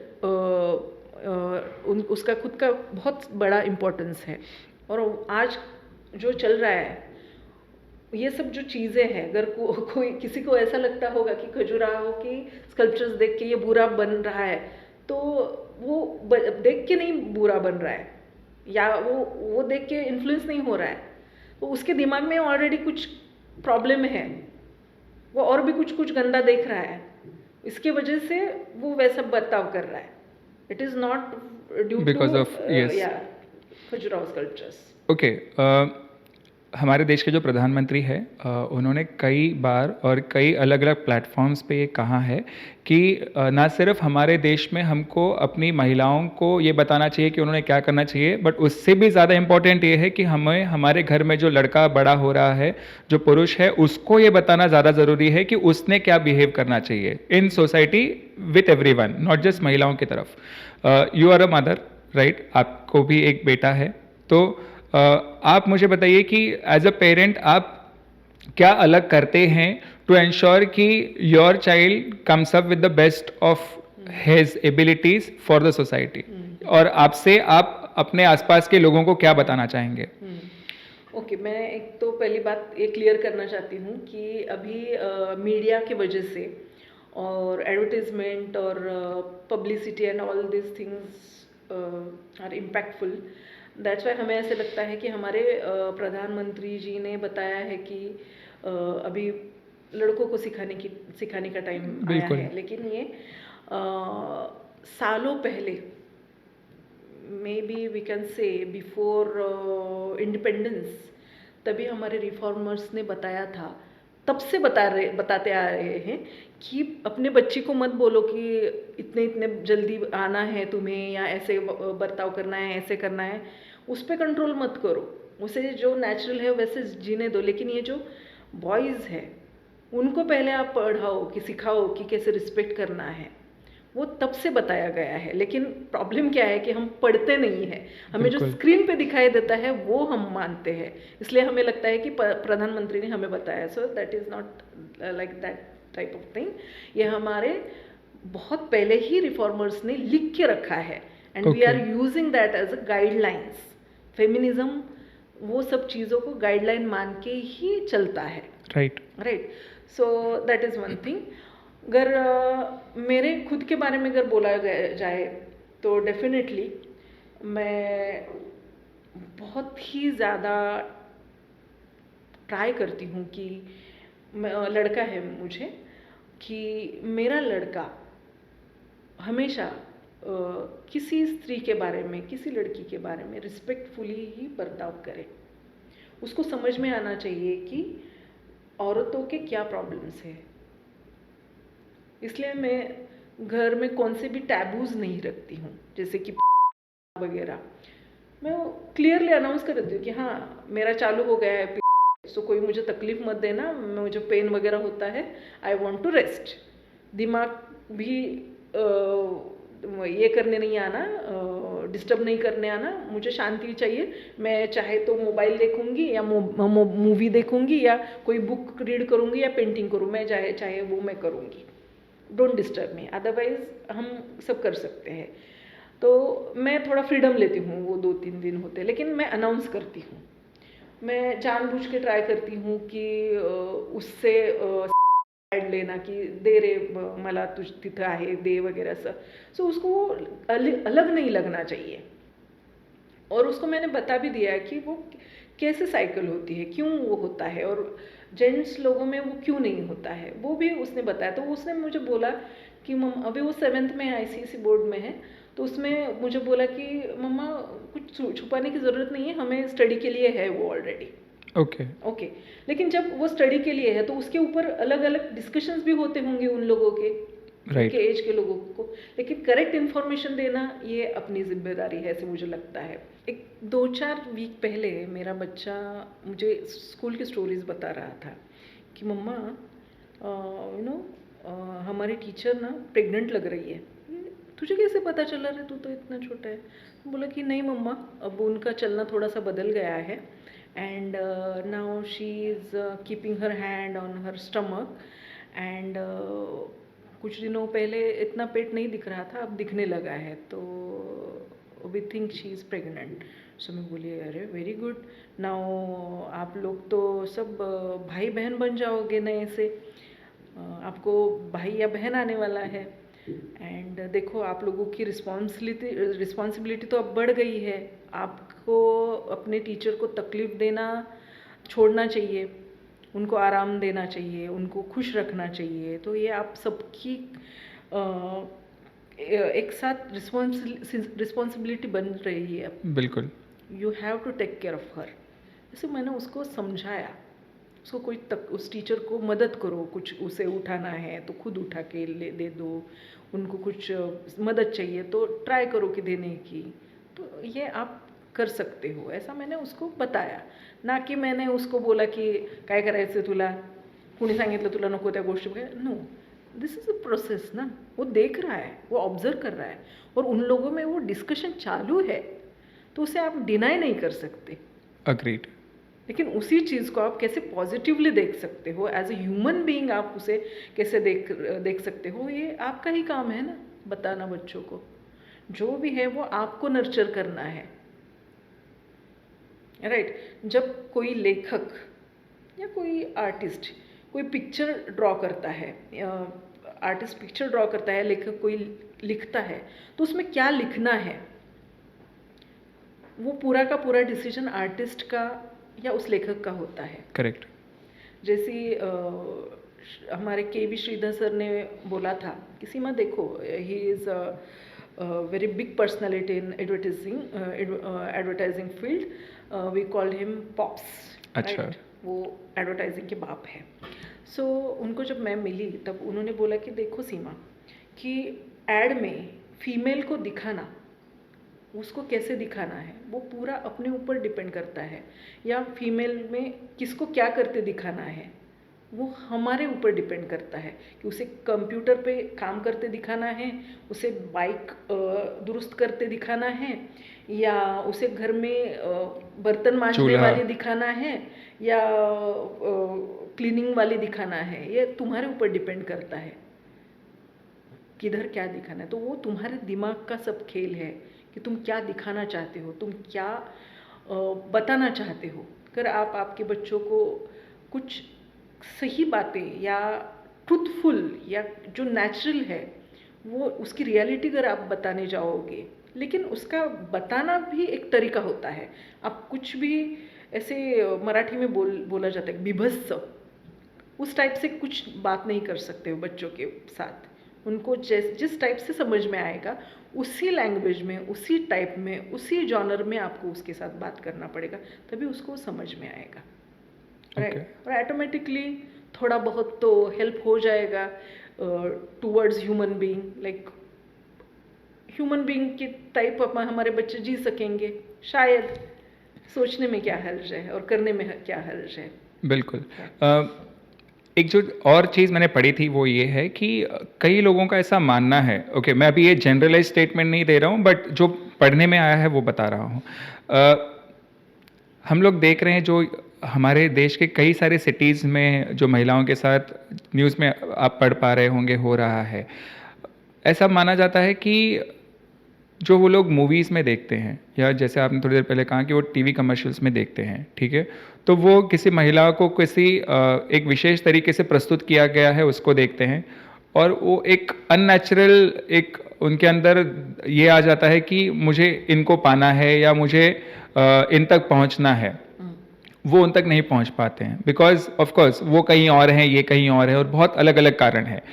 उसका खुद का बहुत बड़ा इम्पोर्टेंस है। और आज जो चल रहा है ये सब जो चीज़ें हैं, अगर कोई किसी को ऐसा लगता होगा कि खजुराहो की स्कल्पचर्स देख के ये बुरा बन रहा है, तो वो देख के नहीं बुरा बन रहा है, या वो देख के इन्फ्लुएंस नहीं हो रहा है, तो उसके दिमाग में ऑलरेडी कुछ प्रॉब्लम है, वो और भी कुछ गंदा देख रहा है, इसके वजह से वो वैसा बर्ताव कर रहा है। It is not due Because to of, yes. Khajuraho sculptures. Okay, हमारे देश के जो प्रधानमंत्री हैं उन्होंने कई बार और कई अलग अलग प्लेटफॉर्म्स पे ये कहा है कि ना सिर्फ हमारे देश में हमको अपनी महिलाओं को ये बताना चाहिए कि उन्होंने क्या करना चाहिए, बट उससे भी ज़्यादा इम्पोर्टेंट ये है कि हमें हमारे घर में जो लड़का बड़ा हो रहा है, जो पुरुष है, उसको ये बताना ज़्यादा ज़रूरी है कि उसने क्या बिहेव करना चाहिए in society with everyone, not just महिलाओं की तरफ। You are a mother, right? आपको भी एक बेटा है, तो आप मुझे बताइए कि एज अ पेरेंट आप क्या अलग करते हैं टू एंश्योर कि your child comes up with the best of his abilities for the society, और आपसे आप अपने आसपास के लोगों को क्या बताना चाहेंगे? ओके, मैं एक तो पहली बात ये क्लियर करना चाहती हूँ कि अभी मीडिया की वजह से और एडवर्टीजमेंट और publicity and all this things are impactful. That's why हमें ऐसे लगता है कि हमारे प्रधानमंत्री जी ने बताया है कि अभी लड़कों को सिखाने का टाइम आया बिल्कुल। है, लेकिन ये सालों पहले, maybe we can say before independence, तभी हमारे रिफॉर्मर्स ने बताया था, तब से बताते आ रहे हैं कि अपने बच्ची को मत बोलो कि इतने इतने जल्दी आना है तुम्हें, या ऐसे बर्ताव करना है, ऐसे करना है, उस पर कंट्रोल मत करो, उसे जो नेचुरल है वैसे जीने दो। लेकिन ये जो बॉयज़ है उनको पहले आप पढ़ाओ कि सिखाओ कि कैसे रिस्पेक्ट करना है, वो तब से बताया गया है। लेकिन प्रॉब्लम क्या है कि हम पढ़ते नहीं हैं, हमें जो बिल्कुल। स्क्रीन पे दिखाई देता है वो हम मानते हैं, इसलिए हमें लगता है कि प्रधानमंत्री ने हमें बताया। So that is not like that type of thing. ये हमारे बहुत पहले ही रिफॉर्मर्स ने लिख के रखा है, and we are using that as a guidelines. Feminism वो सब चीज़ों को गाइडलाइन मान के ही चलता है, right. So that is one thing. अगर मेरे खुद के बारे में अगर बोला जाए तो डेफिनेटली मैं बहुत ही ज़्यादा ट्राई करती हूँ कि लड़का है मुझे, कि मेरा लड़का हमेशा किसी स्त्री के बारे में, किसी लड़की के बारे में रिस्पेक्टफुली ही बर्ताव करे। उसको समझ में आना चाहिए कि औरतों के क्या प्रॉब्लम्स है। इसलिए मैं घर में कौन से भी टैबूज नहीं रखती हूँ, जैसे कि वगैरह। मैं वो क्लियरली अनाउंस कर देती हूँ कि हाँ मेरा चालू हो गया है, सो कोई मुझे तकलीफ मत देना, मुझे पेन वगैरह होता है, आई वॉन्ट टू रेस्ट। दिमाग भी ये करने नहीं आना, डिस्टर्ब नहीं करने आना, मुझे शांति चाहिए। मैं चाहे तो मोबाइल देखूंगी या मूवी देखूंगी या कोई बुक रीड करूंगी या पेंटिंग करूँ, मैं चाहे वो मैं करूंगी। डोंट डिस्टर्ब मी, अदरवाइज हम सब कर सकते हैं। तो मैं थोड़ा फ्रीडम लेती हूँ, वो 2-3 दिन होते, लेकिन मैं अनाउंस करती हूँ। मैं जानबूझ के ट्राई करती हूँ कि उससे लेना कि दे रे मला तुझ तिथं आहे दे वगैरह असं। सो उसको अलग नहीं लगना चाहिए। और उसको मैंने बता भी दिया है कि वो कैसे साइकिल होती है, क्यों वो होता है, और जेंट्स लोगों में वो क्यों नहीं होता है, वो भी उसने बताया। तो उसने मुझे बोला कि मम्मा, अभी वो 7th में ICSE बोर्ड में है, तो उसमें मुझे बोला कि मम्मा कुछ छुपाने की ज़रूरत नहीं है, हमें स्टडी के लिए है वो ऑलरेडी। ओके। लेकिन जब वो स्टडी के लिए है तो उसके ऊपर अलग अलग डिस्कशंस भी होते होंगे उन लोगों के, उनके एज के लोगों को, लेकिन करेक्ट इन्फॉर्मेशन देना ये अपनी जिम्मेदारी है, ऐसे मुझे लगता है। एक 2-4 वीक पहले मेरा बच्चा मुझे स्कूल की स्टोरीज बता रहा था कि मम्मा हमारी टीचर ना प्रेग्नेंट लग रही है। तुझे कैसे पता चला रे, तू तो इतना छोटा है। बोला कि नहीं मम्मा, अब उनका चलना थोड़ा सा बदल गया है, and now she is keeping her hand on her stomach, and कुछ दिनों पहले इतना पेट नहीं दिख रहा था, अब दिखने लगा है, तो we think she is pregnant. So मैं बोली अरे वेरी गुड, नाउ आप लोग तो सब भाई बहन बन जाओगे नए से, आपको भाई या बहन आने वाला है, एंड देखो आप लोगों की रिस्पॉन्सिबिलिटी तो अब बढ़ गई है, आपको अपने टीचर को तकलीफ़ देना छोड़ना चाहिए, उनको आराम देना चाहिए, उनको खुश रखना चाहिए। तो ये आप सबकी एक साथ रिस्पॉन्सिबिलिटी बन रही है। बिल्कुल। You have to take care of her, ऐसे मैंने उसको समझाया, उसको कोई तक उस टीचर को मदद करो, कुछ उसे उठाना है तो खुद उठा के ले दे दो, उनको कुछ मदद चाहिए तो ट्राय करो कि देने की, तो ये आप कर सकते हो, ऐसा मैंने उसको बताया. ना की मैंने उसको बोला की काय करायचं तुला, कुणी सांगितलं तुला नको त्या गोष्टी. No, this is a process ना. वो देख रहा है, वो ऑब्जर्व कर रहा है और उन लोगों में वो डिस्कशन चालू है, तो उसे आप डिनाई नहीं कर सकते. अग्रीड. लेकिन उसी चीज़ को आप कैसे पॉजिटिवली देख सकते हो, एज ए ह्यूमन बीइंग आप उसे कैसे देख सकते हो, ये आपका ही काम है ना, बताना बच्चों को. जो भी है वो आपको नर्चर करना है, राइट. जब कोई लेखक या कोई आर्टिस्ट कोई पिक्चर ड्रॉ करता है, आर्टिस्ट पिक्चर ड्रॉ करता है, लेखक कोई लिखता है, तो उसमें क्या लिखना है वो पूरा का पूरा डिसीजन आर्टिस्ट का या उस लेखक का होता है. करेक्ट. जैसे हमारे के.वी. श्रीधर सर ने बोला था कि सीमा देखो, he is very big personality in advertising field, we call him pops. अच्छा. वो एडवर्टाइजिंग के बाप है. सो उनको जब मैं मिली तब उन्होंने बोला कि देखो सीमा, कि एड में फीमेल को दिखाना, उसको कैसे दिखाना है वो पूरा अपने ऊपर डिपेंड करता है, या फीमेल में किसको क्या करते दिखाना है वो हमारे ऊपर डिपेंड करता है, कि उसे कंप्यूटर पे काम करते दिखाना है, उसे बाइक दुरुस्त करते दिखाना है, या उसे घर में बर्तन मांजने वाली दिखाना है, या क्लीनिंग वाली दिखाना है. ये तुम्हारे ऊपर डिपेंड करता है किधर क्या दिखाना है. तो वो तुम्हारे दिमाग का सब खेल है कि तुम क्या दिखाना चाहते हो, तुम क्या बताना चाहते हो. अगर आप आपके बच्चों को कुछ सही बातें या ट्रूथफुल या जो नेचुरल है वो उसकी रियलिटी अगर आप बताने जाओगे, लेकिन उसका बताना भी एक तरीका होता है. आप कुछ भी ऐसे मराठी में बोला जाता है बिभत्स, उस टाइप से कुछ बात नहीं कर सकते हो बच्चों के साथ. उनको जिस टाइप से समझ में आएगा उसी लैंग्वेज में, उसी टाइप में, उसी जॉनर में आपको उसके साथ बात करना पड़ेगा, तभी उसको समझ में आएगा. राइट. और ऑटोमेटिकली थोड़ा बहुत तो हेल्प हो जाएगा towards human being. Like human being के टाइप हमारे बच्चे जी सकेंगे शायद. सोचने में क्या हर्ज है और करने में क्या हर्ज है. बिल्कुल. एक जो और चीज़ मैंने पढ़ी थी वो ये है कि कई लोगों का ऐसा मानना है, ओके मैं अभी ये जनरलाइज स्टेटमेंट नहीं दे रहा हूँ, बट जो पढ़ने में आया है वो बता रहा हूँ. हम लोग देख रहे हैं जो हमारे देश के कई सारे सिटीज़ में जो महिलाओं के साथ न्यूज़ में आप पढ़ पा रहे होंगे हो रहा है. ऐसा माना जाता है कि जो वो लोग मूवीज़ में देखते हैं, या जैसे आपने थोड़ी देर पहले कहा कि वो टीवी कमर्शियल्स में देखते हैं, ठीक है, तो वो किसी महिला को किसी एक विशेष तरीके से प्रस्तुत किया गया है उसको देखते हैं, और वो एक अननेचुरल एक उनके अंदर ये आ जाता है कि मुझे इनको पाना है या मुझे इन तक पहुंचना है. वो उन तक नहीं पहुंच पाते हैं बिकॉज ऑफ कोर्स वो कहीं और हैं, ये कहीं और है, और बहुत अलग अलग कारण है.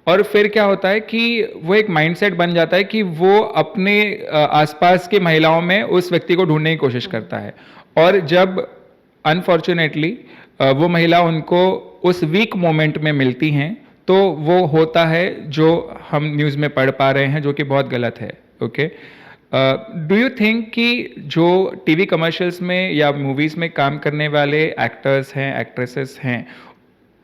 और फिर क्या होता है कि वो एक माइंडसेट बन जाता है कि वो अपने आसपास की महिलाओं में उस व्यक्ति को ढूंढने की कोशिश करता है, और जब अनफॉर्चुनेटली वो महिला उनको उस वीक मोमेंट में मिलती हैं तो वो होता है जो हम न्यूज़ में पढ़ पा रहे हैं, जो कि बहुत गलत है. ओके. डू यू थिंक कि जो टीवी कमर्शियल्स में या मूवीज़ में काम करने वाले एक्टर्स हैं, एक्ट्रेसेस हैं,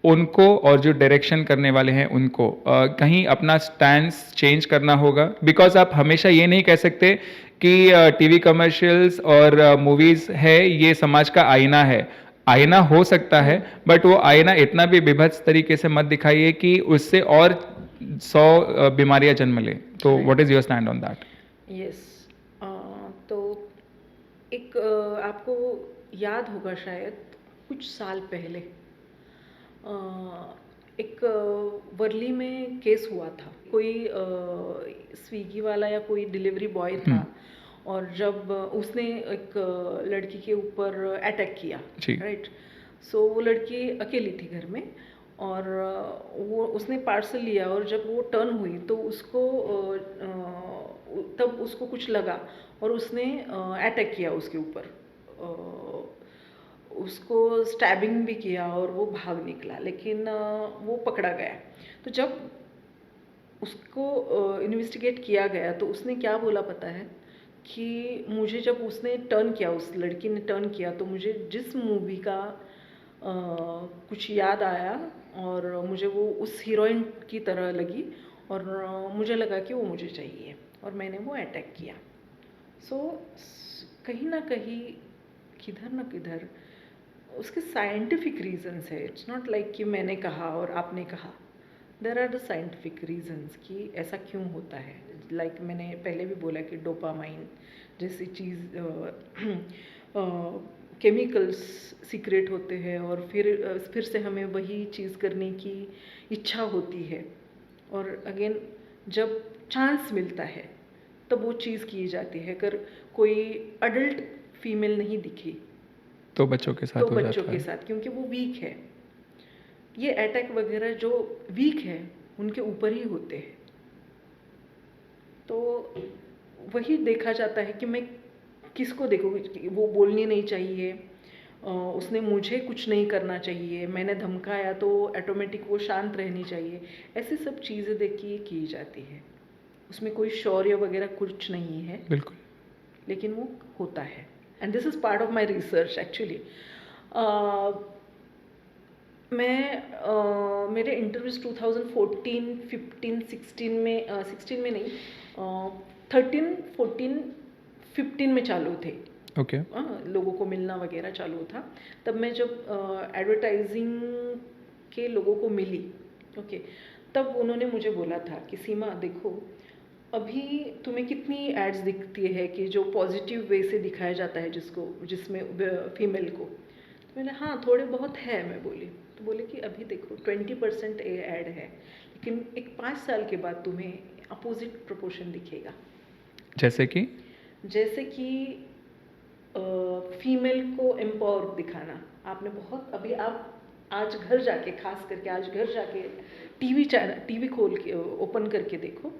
उनको और जो डायरेक्शन करने वाले हैं उनको कहीं अपना स्टैंस चेंज करना होगा? बिकॉज आप हमेशा ये नहीं कह सकते कि टीवी कमर्शियल्स और मूवीज़ है ये समाज का आईना है. आईना हो सकता है, बट वो आईना इतना भी विभत्स तरीके से मत दिखाइए कि उससे और 100 बीमारियां जन्म लें. तो what is your stand on that? Yes. तो एक आपको याद होगा शायद कुछ साल पहले एक वर्ली में केस हुआ था. कोई स्विगी वाला या कोई डिलीवरी बॉय था, और जब उसने एक लड़की के ऊपर अटैक किया, राइट. सो वो लड़की अकेली थी घर में, और वो उसने पार्सल लिया, और जब वो टर्न हुई तो उसको तब उसको कुछ लगा और उसने अटैक किया उसके ऊपर. उसको स्टैबिंग भी किया और वो भाग निकला, लेकिन वो पकड़ा गया। तो जब उसको इन्वेस्टिगेट किया गया तो उसने क्या बोला पता है कि मुझे जब उसने टर्न किया, उस लड़की ने टर्न किया, तो मुझे जिस मूवी का कुछ याद आया और मुझे वो उस हीरोइन की तरह लगी और मुझे लगा कि वो मुझे चाहिए और मैंने वो अटैक किया। सो कहीं ना कहीं किधर ना किधर उसके साइंटिफिक रीजंस है। इट्स नॉट लाइक कि मैंने कहा और आपने कहा। There are the scientific reasons कि ऐसा क्यों होता है। लाइक मैंने पहले भी बोला कि डोपामाइन जैसी चीज़ केमिकल्स सीक्रेट होते हैं और फिर से हमें वही चीज़ करने की इच्छा होती है और अगेन जब चांस मिलता है तब वो चीज़ की जाती है। अगर कोई अडल्ट फीमेल नहीं दिखी तो बच्चों के साथ तो हो बच्चों जाता के है। साथ, क्योंकि वो वीक है। ये अटैक वगैरह जो वीक है उनके ऊपर ही होते हैं। तो वही देखा जाता है कि मैं किसको देखूँ। वो बोलनी नहीं चाहिए, उसने मुझे कुछ नहीं करना चाहिए, मैंने धमकाया तो ऑटोमेटिक वो शांत रहनी चाहिए। ऐसी सब चीज़ें देख के की जाती है। उसमें कोई शौर्य वगैरह कुछ नहीं है, बिल्कुल। लेकिन वो होता है। And this is part of my research actually. मैं मेरे इंटरव्यूज़ 2014, 15, 16 में 16 में नहीं 13, 14, 15 में चालू थे। ओके। लोगों को मिलना वगैरह चालू था। तब मैं जब एडवर्टाइजिंग के लोगों को मिली, ओके, तब उन्होंने मुझे बोला था कि सीमा देखो, अभी तुम्हें कितनी एड्स दिखती है कि जो पॉजिटिव वे से दिखाया जाता है जिसमें फीमेल को। तो मैंने हाँ थोड़े बहुत है, मैं बोली। तो बोले कि अभी देखो 20% एड है, लेकिन एक 5 साल के बाद तुम्हें अपोजिट प्रोपोर्शन दिखेगा। जैसे कि फीमेल को एम्पावर दिखाना। आपने बहुत अभी आप आज घर जाके, खास करके आज घर जाके टीवी खोल के ओपन करके देखो,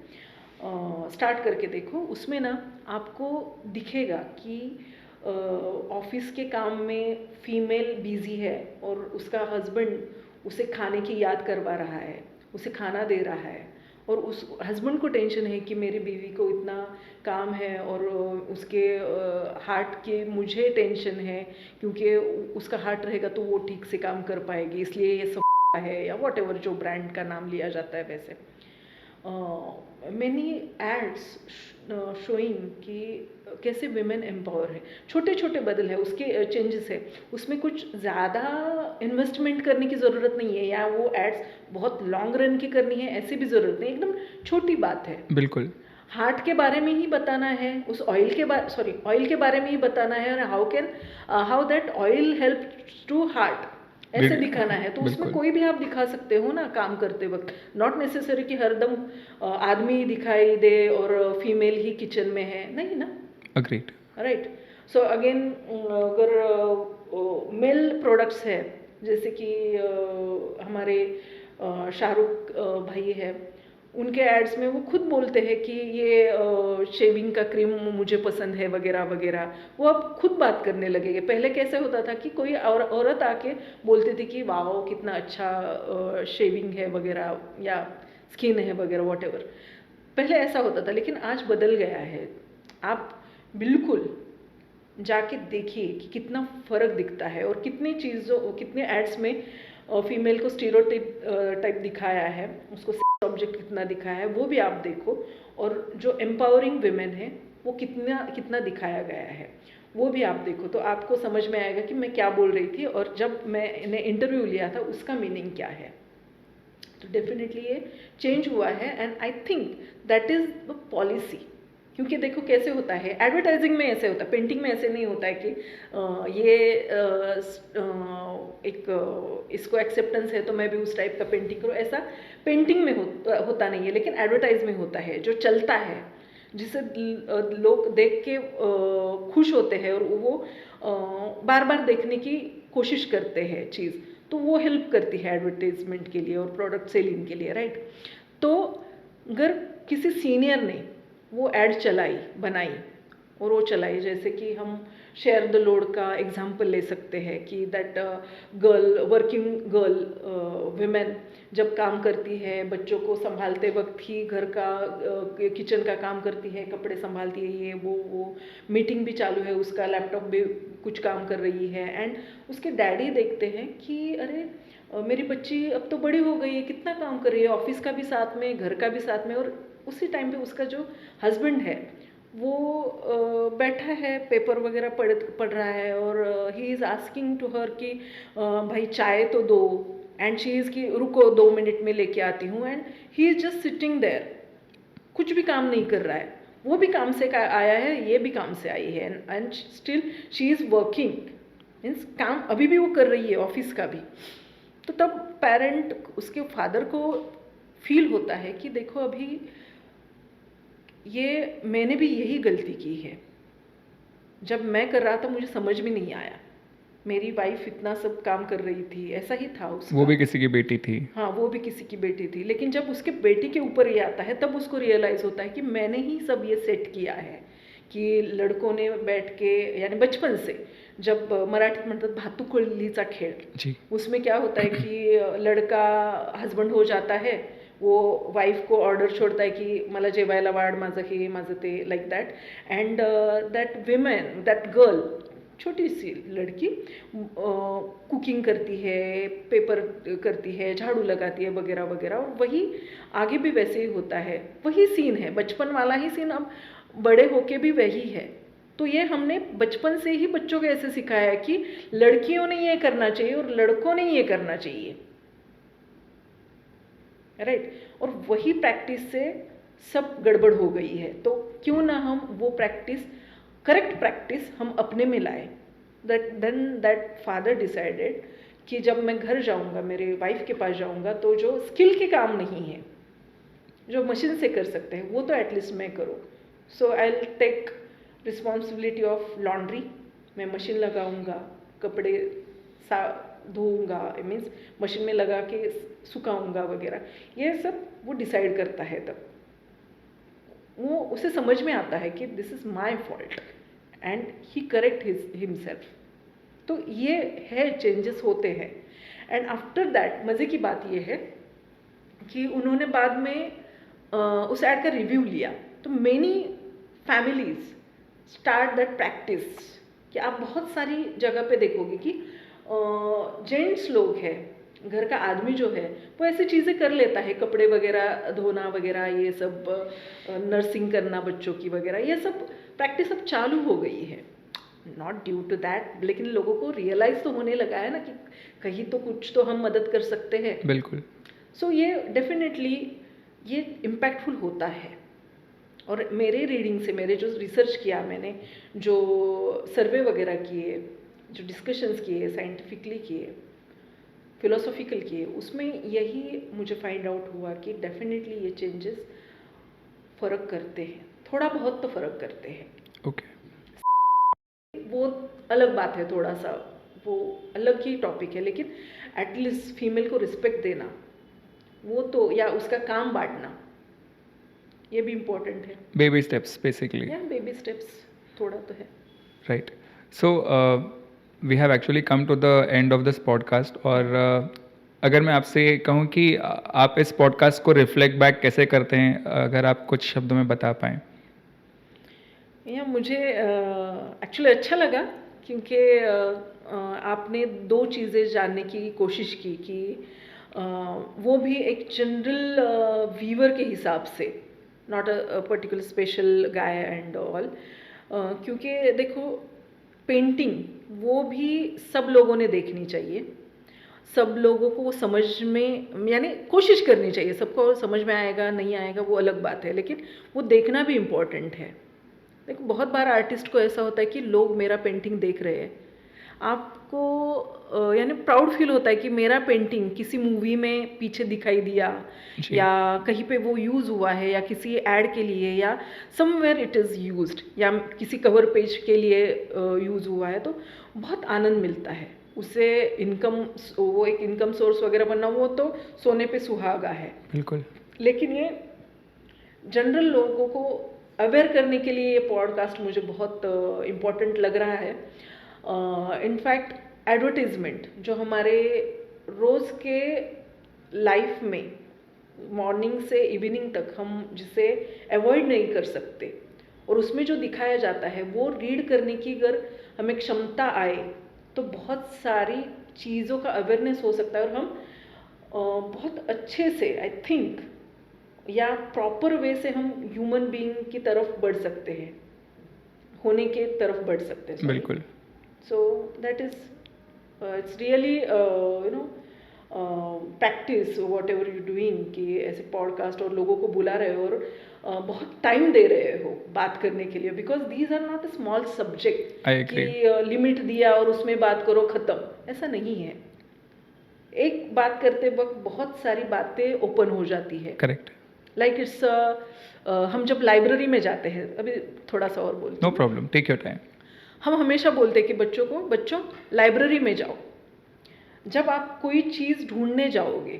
स्टार्ट करके देखो, उसमें ना आपको दिखेगा कि ऑफिस के काम में फीमेल बिजी है और उसका हस्बैंड उसे खाने की याद करवा रहा है, उसे खाना दे रहा है और उस हस्बैंड को टेंशन है कि मेरी बीवी को इतना काम है और उसके हार्ट के मुझे टेंशन है, क्योंकि उसका हार्ट रहेगा तो वो ठीक से काम कर पाएगी, इसलिए ये सब है या वॉट एवर जो ब्रांड का नाम लिया जाता है। वैसे मैनी एड्स शोइंग कि कैसे विमेन एम्पावर है। छोटे छोटे बदल है, उसके चेंजेस है, उसमें कुछ ज़्यादा इन्वेस्टमेंट करने की ज़रूरत नहीं है या वो एड्स बहुत लॉन्ग रन की करनी है, ऐसी भी ज़रूरत नहीं, एकदम छोटी बात है। बिल्कुल। हार्ट के बारे में ही बताना है, उस ऑयल के बारे में ही बताना है और how that oil help to heart, ऐसे दिखाना है। तो उसमें कोई भी आप दिखा सकते हो ना काम करते वक्त। नॉट नेसेसरी कि हरदम आदमी दिखाई दे और फीमेल ही किचन में है, नहीं ना। अग्रीड। राइट। सो अगेन अगर मेल प्रोडक्ट्स है, जैसे कि हमारे शाहरुख भाई है, उनके एड्स में वो खुद बोलते हैं कि ये शेविंग का क्रीम मुझे पसंद है वगैरह वगैरह। वो अब खुद बात करने लगेंगे। पहले कैसे होता था कि कोई औरत आके बोलती थी कि वाह कितना अच्छा शेविंग है वगैरह या स्किन है वगैरह वॉट एवर। पहले ऐसा होता था, लेकिन आज बदल गया है। आप बिल्कुल जाके देखिए कि कितना फ़र्क दिखता है और कितने एड्स में फीमेल को स्टीरियोटाइप दिखाया है, उसको ऑब्जेक्ट कितना दिखाया है, वो भी आप देखो। और जो एम्पावरिंग विमेन है वो कितना दिखाया गया है, वो भी आप देखो। तो आपको समझ में आएगा कि मैं क्या बोल रही थी और जब मैंने इंटरव्यू लिया था उसका मीनिंग क्या है। तो डेफिनेटली ये चेंज हुआ है and I think that is the policy. क्योंकि देखो कैसे होता है, एडवर्टाइजिंग में ऐसे होता है, पेंटिंग में ऐसे नहीं होता है कि इसको एक्सेप्टेंस है तो मैं भी उस टाइप का पेंटिंग करूँ। ऐसा पेंटिंग में होता नहीं है, लेकिन एडवर्टाइज में होता है, जो चलता है, जिसे लोग देख के खुश होते हैं और वो बार बार देखने की कोशिश करते हैं चीज़। तो वो हेल्प करती है एडवर्टाइजमेंट के लिए और प्रोडक्ट सेलिंग के लिए, राइट। तो अगर किसी सीनियर ने वो एड बनाई और वो चलाए। जैसे कि हम शेयर द लोड का एग्जाम्पल ले सकते हैं कि that girl, working girl, women जब काम करती है, बच्चों को संभालते वक्त ही घर का किचन का काम करती है, कपड़े संभालती है, ये वो मीटिंग भी चालू है, उसका लैपटॉप भी कुछ काम कर रही है, एंड उसके डैडी देखते हैं कि अरे मेरी बच्ची अब तो बड़ी हो गई है, कितना काम कर रही है, ऑफिस का भी साथ में, घर का भी साथ में। और उसी टाइम पे उसका जो हस्बैंड है वो बैठा है, पेपर वगैरह पढ़ रहा है, और he is asking to her कि भाई चाय तो दो, एंड शी इज़ कि रुको 2 मिनट में लेके आती हूँ, and he is just sitting there, कुछ भी काम नहीं कर रहा है। वो भी काम से आया है, ये भी काम से आई है, and still she is working, means काम अभी भी वो कर रही है, ऑफिस का भी। तो तब पेरेंट, उसके फादर को फील होता है कि देखो अभी ये मैंने भी यही गलती की है, जब मैं कर रहा था मुझे समझ में नहीं आया, मेरी वाइफ इतना सब काम कर रही थी, ऐसा ही था उसका। वो भी किसी की बेटी थी। हाँ, वो भी किसी की बेटी थी, लेकिन जब उसके बेटी के ऊपर ये आता है तब उसको रियलाइज़ होता है कि मैंने ही सब ये सेट किया है। कि लड़कों ने बैठ के, यानी बचपन से, जब मराठीत म्हणतात भातुकलीचा खेळ, जी। उसमें क्या होता है कि लड़का हस्बंड हो जाता है, वो वाइफ को ऑर्डर छोड़ता है कि मला जेवायला वाढ, माझं हे माझं ते, like that, and that women, that girl, छोटी सी लड़की कुकिंग करती है, पेपर करती है, झाड़ू लगाती है, वगैरह वगैरह। और वही आगे भी वैसे ही होता है, वही सीन है, बचपन वाला ही सीन अब बड़े होके भी वही है। तो ये हमने बचपन से ही बच्चों को ऐसे सिखाया है कि लड़कियों ने ये करना चाहिए और लड़कों ने ये करना चाहिए, राइट। और वही प्रैक्टिस से सब गड़बड़ हो गई है। तो क्यों ना हम वो प्रैक्टिस, करेक्ट प्रैक्टिस हम अपने में लाए। देन दैट फादर डिसाइडेड कि जब मैं घर जाऊंगा, मेरे वाइफ के पास जाऊंगा, तो जो स्किल के काम नहीं है, जो मशीन से कर सकते हैं, वो तो एटलीस्ट मैं करूँ। So I will take responsibility of laundry, मैं मशीन लगाऊंगा, कपड़े धोऊंगा, मीन्स मशीन में लगा के सुखाऊंगा वगैरह, ये सब वो डिसाइड करता है। तब वो उसे समझ में आता है कि this is my fault, and he correct himself. तो ये है, चेंजेस होते हैं। एंड आफ्टर दैट मज़े की बात ये है कि उन्होंने बाद में उस ऐड का रिव्यू लिया, तो many families start that practice. कि आप बहुत सारी जगह पे देखोगे कि जेंट्स लोग हैं, घर का आदमी जो है वो ऐसी चीज़ें कर लेता है, कपड़े वगैरह धोना वगैरह, ये सब नर्सिंग करना बच्चों की वगैरह, ये सब प्रैक्टिस अब चालू हो गई है। नॉट ड्यू टू दैट, लेकिन लोगों को रियलाइज़ तो होने लगा है ना कि कहीं तो कुछ तो हम मदद कर सकते हैं। बिल्कुल। सो ये डेफिनेटली ये इम्पैक्टफुल होता है। और मेरे रीडिंग से, मेरे जो रिसर्च किया मैंने, जो सर्वे वगैरह किए, जो डिस्कशंस किए, साइंटिफिकली किए, फिलोसॉफिकल किए, उसमें यही मुझे फाइंड आउट हुआ कि डेफिनेटली ये चेंजेस फ़र्क करते हैं, थोड़ा बहुत तो फ़र्क करते हैं। ओके। वो अलग बात है, थोड़ा सा वो अलग ही टॉपिक है, लेकिन एटलीस्ट फीमेल को रिस्पेक्ट देना, वो तो, या उसका काम बांटना, ये भी इम्पोर्टेंट है। Baby steps basically. या बेबी स्टेप्स थोड़ा तो है। Right. So we have actually come to the end of this podcast. और अगर मैं आपसे कहूँ कि आप इस पॉडकास्ट को रिफ्लेक्ट बैक कैसे करते हैं, अगर आप कुछ शब्दों में बता पाएँ। या मुझे एक्चुअली अच्छा लगा, क्योंकि आपने 2 चीज़ें जानने की कोशिश की कि वो भी एक जनरल व्यूअर के हिसाब से, not a particular special guy and all. क्योंकि देखो, पेंटिंग वो भी सब लोगों ने देखनी चाहिए, सब लोगों को वो समझ में, यानी कोशिश करनी चाहिए। सबको समझ में आएगा नहीं आएगा वो अलग बात है, लेकिन वो देखना भी इम्पोर्टेंट है। देखो, बहुत बार आर्टिस्ट को ऐसा होता है कि लोग मेरा पेंटिंग देख रहे हैं, आपको यानी प्राउड फील होता है कि मेरा पेंटिंग किसी मूवी में पीछे दिखाई दिया, या कहीं पे वो यूज़ हुआ है, या किसी ऐड के लिए, या समवेयर इट इज़ यूज्ड, या किसी कवर पेज के लिए यूज़ हुआ है, तो बहुत आनंद मिलता है उससे। इनकम, वो एक इनकम सोर्स वगैरह बनना, वो तो सोने पे सुहागा है। बिल्कुल। लेकिन ये जनरल लोगों को अवेयर करने के लिए ये पॉडकास्ट मुझे बहुत इम्पोर्टेंट लग रहा है। इनफैक्ट एडवर्टीजमेंट जो हमारे रोज़ के लाइफ में मॉर्निंग से इवनिंग तक हम जिसे अवॉइड नहीं कर सकते और उसमें जो दिखाया जाता है वो रीड करने की अगर हमें क्षमता आए तो बहुत सारी चीज़ों का अवेयरनेस हो सकता है और हम बहुत अच्छे से आई थिंक या प्रॉपर वे से हम ह्यूमन बीइंग की तरफ बढ़ सकते हैं, होने के तरफ बढ़ सकते हैं। बिल्कुल। So that is it's really practice what ever you doing कि ऐसे पॉडकास्ट और लोगों को बुला रहे हो और बहुत टाइम दे रहे हो बात करने के लिए, because these are not a small subject कि लिमिट दिया और उसमें बात करो खत्म, ऐसा नहीं है। एक बात करते वक्त बहुत सारी बातें ओपन हो जाती है। करेक्ट। लाइक इट्स हम जब लाइब्रेरी में जाते हैं, अभी थोड़ा सा और बोलते no problem, take your time. हम हमेशा बोलते हैं कि बच्चों लाइब्रेरी में जाओ। जब आप कोई चीज़ ढूंढने जाओगे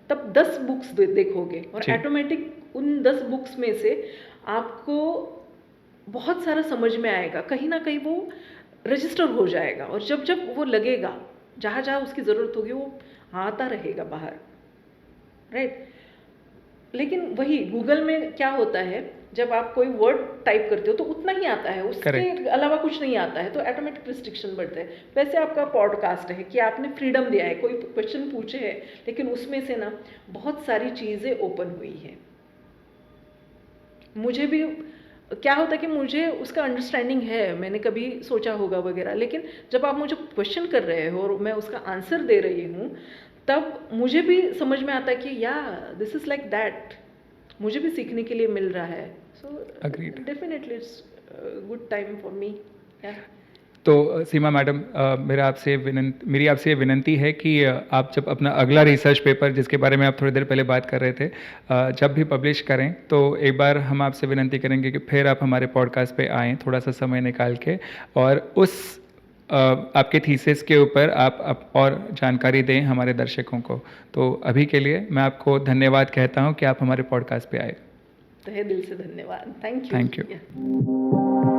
तब 10 बुक्स देखोगे और ऑटोमेटिक उन 10 बुक्स में से आपको बहुत सारा समझ में आएगा, कहीं ना कहीं वो रजिस्टर हो जाएगा और जब वो लगेगा जहाँ जहाँ उसकी ज़रूरत होगी वो आता रहेगा बाहर, राइट। लेकिन वही गूगल में क्या होता है, जब आप कोई वर्ड टाइप करते हो तो उतना ही आता है, उसके अलावा कुछ नहीं आता है, तो ऑटोमेटिक रिस्ट्रिक्शन बढ़ता है। वैसे आपका पॉडकास्ट है कि आपने फ्रीडम दिया है, कोई क्वेश्चन पूछे है लेकिन उसमें से ना बहुत सारी चीज़ें ओपन हुई हैं। मुझे भी क्या होता है कि मुझे उसका अंडरस्टैंडिंग है, मैंने कभी सोचा होगा वगैरह, लेकिन जब आप मुझे क्वेश्चन कर रहे हो और मैं उसका आंसर दे रही हूँ तब मुझे भी समझ में आता है कि या दिस इज़ लाइक दैट, मुझे भी सीखने के लिए मिल रहा है। So definitely it's good time for me. तो सीमा मैडम, मेरी आपसे विनंती है कि आप जब अपना अगला रिसर्च पेपर, जिसके बारे में आप थोड़ी देर पहले बात कर रहे थे, जब भी पब्लिश करें तो एक बार हम आपसे विनंती करेंगे कि फिर आप हमारे पॉडकास्ट पे आएँ थोड़ा सा समय निकाल के और उस आपके थीसिस के ऊपर आप और जानकारी दें हमारे दर्शकों को। तो अभी के लिए मैं आपको धन्यवाद कहता हूं कि आप हमारे पॉडकास्ट पे आए। तहे दिल से धन्यवाद। Thank you. Thank you.